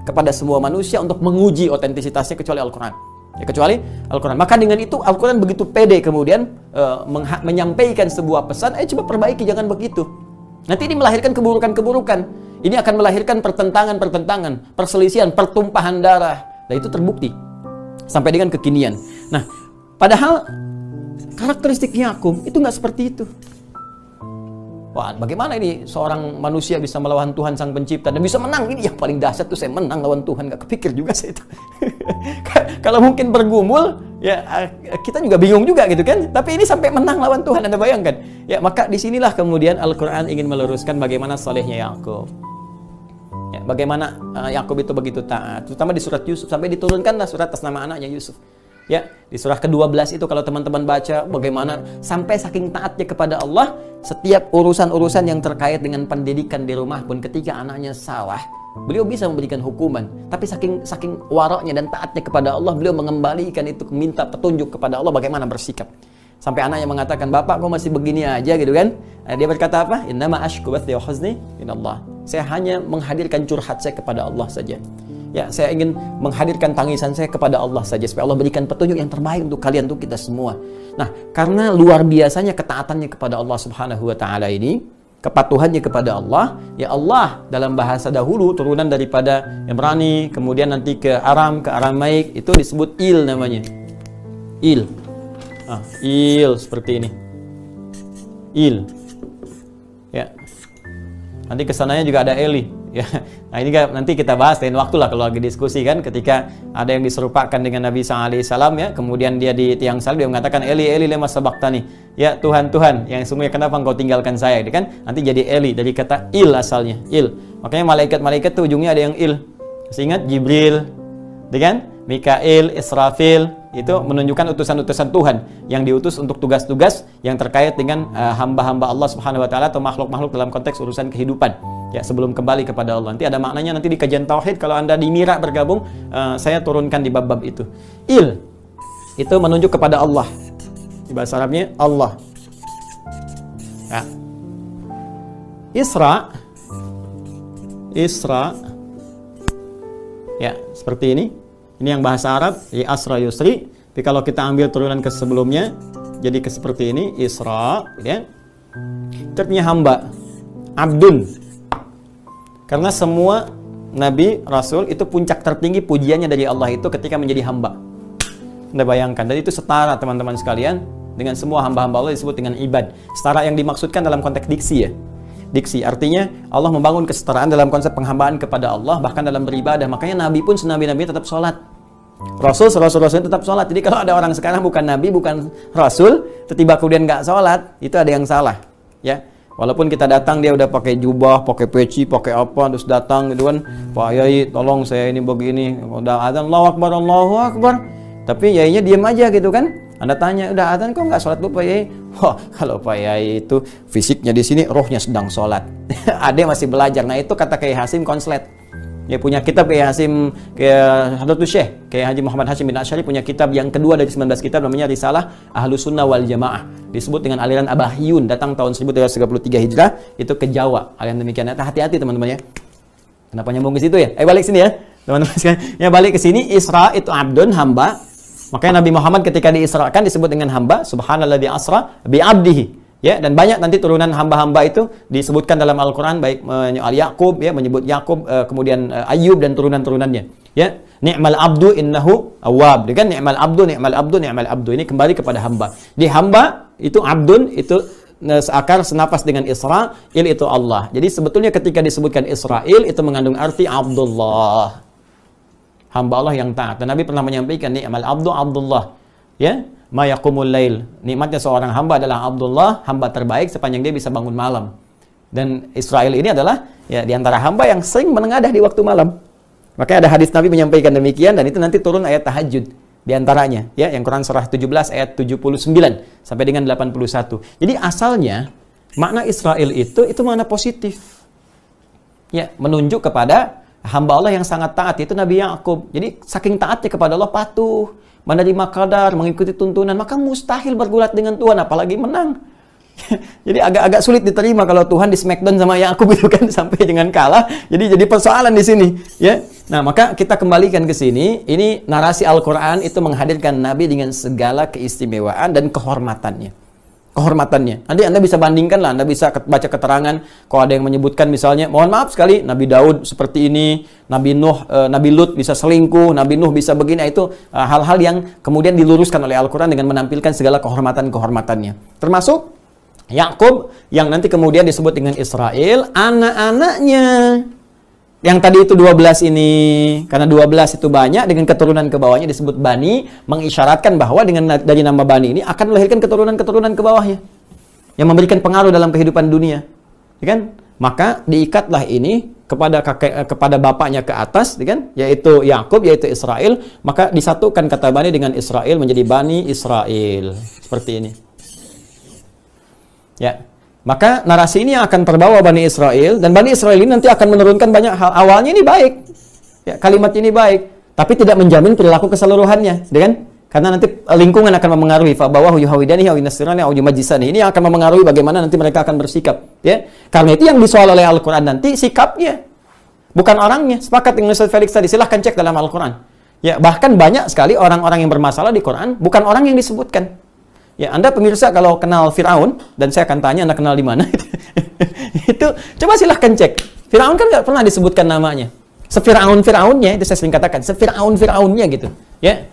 kepada semua manusia untuk menguji otentisitasnya kecuali Al-Quran. Ya, kecuali Al-Quran. Maka dengan itu Al-Quran begitu pede kemudian menyampaikan sebuah pesan, coba perbaiki, jangan begitu. Nanti ini melahirkan keburukan-keburukan. Ini akan melahirkan pertentangan-pertentangan, perselisihan, pertumpahan darah. Dan itu terbukti sampai dengan kekinian. Nah, padahal karakteristik Yakub itu nggak seperti itu. Wah, bagaimana ini seorang manusia bisa melawan Tuhan Sang Pencipta dan bisa menang? Ini yang paling dahsyat tuh, saya menang lawan Tuhan. Gak kepikir juga saya itu. Kalau mungkin bergumul, ya kita juga bingung juga gitu kan. Tapi ini sampai menang lawan Tuhan, Anda bayangkan. Ya, maka disinilah kemudian Al-Quran ingin meluruskan bagaimana salehnya Yakub. Ya, bagaimana Yakub itu begitu taat. Terutama di surat Yusuf, sampai diturunkanlah surat atas nama anaknya Yusuf. Ya, di surah ke-12 itu kalau teman-teman baca bagaimana sampai saking taatnya kepada Allah, setiap urusan-urusan yang terkait dengan pendidikan di rumah pun ketika anaknya salah, beliau bisa memberikan hukuman. Tapi saking waroknya dan taatnya kepada Allah, beliau mengembalikan itu, minta petunjuk kepada Allah bagaimana bersikap. Sampai anaknya mengatakan, "Bapak kok masih begini aja?" gitu kan. Dia berkata apa? "Innama ashku bathi wa huzni minallah." Saya hanya menghadirkan curhat saya kepada Allah saja. Ya, saya ingin menghadirkan tangisan saya kepada Allah saja supaya Allah berikan petunjuk yang terbaik untuk kalian, untuk kita semua. Nah, karena luar biasanya ketaatannya kepada Allah Subhanahu wa taala ini, kepatuhannya kepada Allah, ya Allah dalam bahasa dahulu turunan daripada Ibrani, kemudian nanti ke Aram, ke Aramaik, itu disebut Il namanya. Il. Il seperti ini. Il. Ya. Nanti kesananya juga ada Eli. Ya, nah ini nanti kita bahas lain waktu lah kalau lagi diskusi kan, ketika ada yang diserupakan dengan Nabi SAW ya, kemudian dia di tiang salib dia mengatakan Eli Eli lema sabaktani, ya Tuhan Tuhan yang sungguhnya kenapa engkau tinggalkan saya, gitu kan? Nanti jadi Eli dari kata Il asalnya, Il. Makanya malaikat-malaikat tuh ujungnya ada yang Il. Masih ingat Jibril, gitu kan? Mikail, Israfil, itu menunjukkan utusan-utusan Tuhan yang diutus untuk tugas-tugas yang terkait dengan hamba-hamba Allah Subhanahu wa taala atau makhluk-makhluk dalam konteks urusan kehidupan. Ya, sebelum kembali kepada Allah. Nanti ada maknanya nanti di kajian tauhid kalau Anda di Mira bergabung, saya turunkan di bab-bab itu. Il itu menunjuk kepada Allah. Di bahasa Arabnya Allah. Ya. Isra. Ya, seperti ini. Ini yang bahasa Arab, ya Asra Yusri. Tapi kalau kita ambil turunan ke sebelumnya, jadi ke seperti ini, Isra, ya. Itu artinya hamba, Abdun. Karena semua Nabi, Rasul, itu puncak tertinggi pujiannya dari Allah itu ketika menjadi hamba. Anda bayangkan, dan itu setara teman-teman sekalian, dengan semua hamba-hamba Allah disebut dengan ibad. Setara yang dimaksudkan dalam konteks diksi ya. Diksi, artinya Allah membangun kesetaraan dalam konsep penghambaan kepada Allah, bahkan dalam beribadah. Makanya Nabi pun senabi-nabi tetap sholat. Rasul tetap sholat. Jadi kalau ada orang sekarang bukan Nabi, bukan Rasul, tiba-tiba kemudian nggak sholat, itu ada yang salah. Ya, walaupun kita datang dia udah pakai jubah, pakai peci, pakai apa, terus datang gitu kan, Pak Yai, tolong saya ini begini, udah adzan, Allahu Akbar. Tapi Yainya diam aja gitu kan. Anda tanya, udah adzan kok nggak sholat Pak Yai? Wah, kalau Pak Yai itu fisiknya di sini, rohnya sedang sholat. Ade masih belajar. Nah itu kata Kiai Hasim konslet. Dia punya kitab Kiai Hasim, Hadratus Syekh Kiai Haji Muhammad Hashim bin Asy'ari punya kitab yang kedua dari 19 kitab namanya Risalah Ahlus Sunnah wal Jamaah. Disebut dengan aliran Abahyun, datang tahun 1333 Hijrah, itu ke Jawa. Aliran demikian. Hati-hati teman-teman ya. Kenapa nyambung ke situ ya? Balik sini ya. Teman-teman sekalian. Ya balik ke sini, Isra itu abdun, hamba. Makanya Nabi Muhammad ketika diisrakan disebut dengan hamba, subhanalladzi asra bi abdihi. Ya, dan banyak nanti turunan hamba-hamba itu disebutkan dalam Al-Qur'an, baik Yakub ya, menyebut Yakub, kemudian Ayub dan turunan-turunannya. Ya, ni'mal abdu innahu awwab. Kan ni'mal abdu. Ini kembali kepada hamba. Di hamba itu abdun itu seakar senapas dengan Israil itu Allah. Jadi sebetulnya ketika disebutkan Israil itu mengandung arti Abdullah. Hamba Allah yang taat. Dan Nabi pernah menyampaikan ni'mal abdu Abdullah. Ya, ma yaqumul lail. Nikmatnya seorang hamba adalah Abdullah, hamba terbaik sepanjang dia bisa bangun malam. Dan Israil ini adalah ya di antara hamba yang sering menengadah di waktu malam. Makanya ada hadis Nabi menyampaikan demikian, dan itu nanti turun ayat tahajud di antaranya ya, yang Quran surah 17 ayat 79 sampai dengan 81. Jadi asalnya makna Israil itu makna positif. Ya, menunjuk kepada hamba Allah yang sangat taat, itu Nabi Yakub. Jadi saking taatnya kepada Allah, patuh, menerima qadar, mengikuti tuntunan, maka mustahil bergulat dengan Tuhan, apalagi menang. Jadi agak sulit diterima kalau Tuhan di smackdown sama Yakub itu kan sampai dengan kalah. Jadi persoalan di sini, ya. Nah, maka kita kembalikan ke sini. Ini narasi Al-Quran itu menghadirkan Nabi dengan segala keistimewaan dan kehormatannya. Kehormatannya. Nanti Anda bisa bandingkan lah. Anda bisa baca keterangan. Kalau ada yang menyebutkan misalnya, mohon maaf sekali, Nabi Daud seperti ini, Nabi Nuh, Nabi Lut bisa selingkuh, Nabi Nuh bisa begini. Itu hal-hal yang kemudian diluruskan oleh Al-Quran dengan menampilkan segala kehormatan-kehormatannya. Termasuk Yakub yang nanti kemudian disebut dengan Israel, anak-anaknya. Yang tadi itu 12 ini, karena 12 itu banyak, dengan keturunan ke bawahnya disebut Bani, mengisyaratkan bahwa dengan dari nama Bani ini akan melahirkan keturunan-keturunan ke bawahnya, yang memberikan pengaruh dalam kehidupan dunia. Ya kan? Maka diikatlah ini kepada bapaknya ke atas, ya kan? Yaitu Yakub, yaitu Israel, maka disatukan kata Bani dengan Israel menjadi Bani Israel. Seperti ini. Ya. Maka narasi ini akan terbawa Bani Israel, dan Bani Israel ini nanti akan menurunkan banyak hal. Awalnya ini baik, ya, kalimat ini baik, tapi tidak menjamin perilaku keseluruhannya, ya kan? Karena nanti lingkungan akan mempengaruhi. Fabawahu yuhawidani aw yunasirani aw yumajjisani. Ini akan mempengaruhi bagaimana nanti mereka akan bersikap, ya. Karena itu yang disoal oleh Al-Quran nanti sikapnya, bukan orangnya. Sepakat dengan Ustaz Felix tadi, silahkan cek dalam Al-Quran. Ya, bahkan banyak sekali orang-orang yang bermasalah di Quran bukan orang yang disebutkan. Ya, Anda pemirsa kalau kenal Firaun, dan saya akan tanya Anda kenal di mana, itu coba silahkan cek. Firaun kan nggak pernah disebutkan namanya. Sefiraun-firaunnya, itu saya sering katakan, sefiraun-firaunnya gitu. Ya,